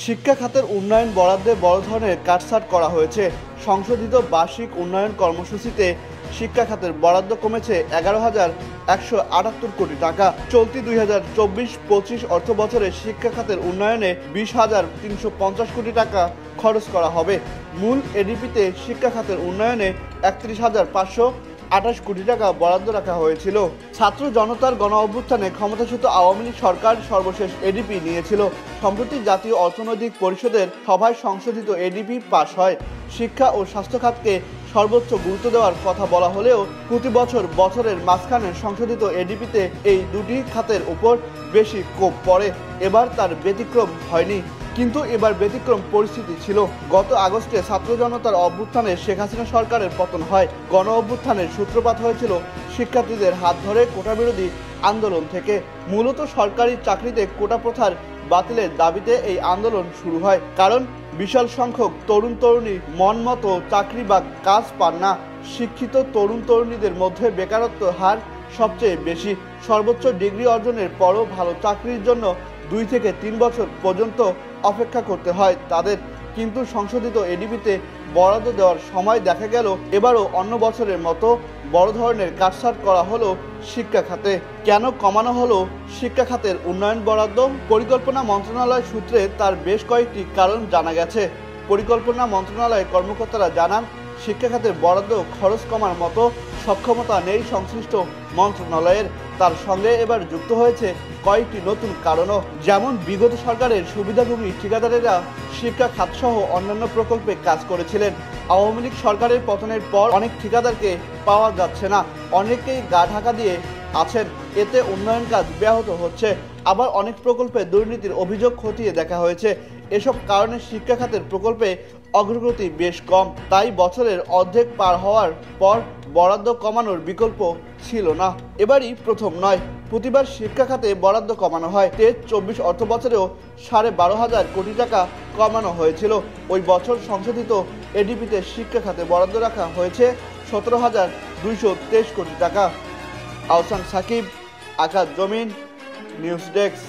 শিক্ষা খাতের উন্নয়ন বরাদ্দে বড় ধরনের কাটছাঁট করা হয়েছে। সংশোধিত বার্ষিক উন্নয়ন কর্মসূচিতে শিক্ষা খাতের বরাদ্দ কমেছে 11,178 কোটি টাকা। চলতি 2024-25 অর্থ বছরে শিক্ষা খাতের উন্নয়নে 20,350 কোটি টাকা খরচ করা হবে। মূল এডিপিতে শিক্ষা খাতের উন্নয়নে 31,528 কোটি টাকা বরাদ্দ রাখা হয়েছিল। ছাত্র জনতার গণ অভ্যুত্থানে ক্ষমতাচ্যুত আওয়ামী লীগ সরকার সর্বশেষ এডিপি নিয়েছিল। সম্প্রতি জাতীয় অর্থনৈতিক পরিষদের সভায় সংশোধিত এডিপি পাস হয়। শিক্ষা ও স্বাস্থ্য খাতকে সর্বোচ্চ গুরুত্ব দেওয়ার কথা বলা হলেও প্রতি বছরের মাঝখানে সংশোধিত এডিপিতে এই দুটি খাতের উপর বেশি কোপ পড়ে। এবার তার ব্যতিক্রম হয়নি, কিন্তু এবার ব্যতিক্রম পরিস্থিতি ছিল। গত আগস্টে ছাত্র জনতার অভ্যুত্থানে শেখ হাসিনা সরকারের পতন হয়। গণ অভ্যুত্থানের সূত্রপাত হয়েছিল শিক্ষার্থীদের হাত ধরে কোটা বিরোধী আন্দোলন থেকে। মূলত সরকারি চাকরিতে কোটা প্রথার বাতিলের দাবিতে এই আন্দোলন শুরু হয়, কারণ বিশাল সংখ্যক তরুণ তরুণী মন মতো চাকরি বা কাজ পান না। শিক্ষিত তরুণ তরুণীদের মধ্যে বেকারত্ব হার সবচেয়ে বেশি। সর্বোচ্চ ডিগ্রি অর্জনের পরও ভালো চাকরির জন্য 2 থেকে 3 বছর পর্যন্ত অপেক্ষা করতে হয় তাদের। কিন্তু সংশোধিত এডিপিতে বরাদ্দ দেওয়ার সময় দেখা গেল এবারও অন্য বছরের মতো বড় ধরনের কাটছাঁট করা হলো শিক্ষা খাতে। কেন কমানো হলো শিক্ষা খাতের উন্নয়ন বরাদ্দ? পরিকল্পনা মন্ত্রণালয় সূত্রে তার বেশ কয়েকটি কারণ জানা গেছে। পরিকল্পনা মন্ত্রণালয়ের কর্মকর্তারা জানান, শিক্ষা খাতের বরাদ্দ খরচ কমার মতো সক্ষমতা নেই সংশ্লিষ্ট মন্ত্রণালয়ের। তার সঙ্গে এবার যুক্ত হয়েছে কয়েকটি নতুন কারণও, যেমন বিগত সরকারের সুবিধাভোগী ঠিকাদারেরা শিক্ষা খাতসহ অন্যান্য প্রকল্পে কাজ করেছিলেন। আওয়ামী লীগ সরকারের পতনের পর অনেক ঠিকাদারকে পাওয়া যাচ্ছে না, অনেকেই গা ঢাকা দিয়ে আছেন। এতে উন্নয়ন কাজ ব্যাহত হচ্ছে। আবার অনেক প্রকল্পে দুর্নীতির অভিযোগ খতিয়ে দেখা হয়েছে। এসব কারণে শিক্ষা খাতের প্রকল্পে অগ্রগতি বেশ কম। তাই বছরের অর্ধেক পার হওয়ার পর বরাদ্দ কমানোর বিকল্প ছিল না। এবারই প্রথম নয়, প্রতিবার শিক্ষা খাতে বরাদ্দ কমানো হয়। 23-24 অর্থ বছরেও 12,500 কোটি টাকা কমানো হয়েছিল। ওই বছর সংশোধিত এডিপিতে শিক্ষা খাতে বরাদ্দ রাখা হয়েছে 17,223 কোটি টাকা। আহসান সাকিব, আকাশ জমিন, নিউজ ডেস্ক।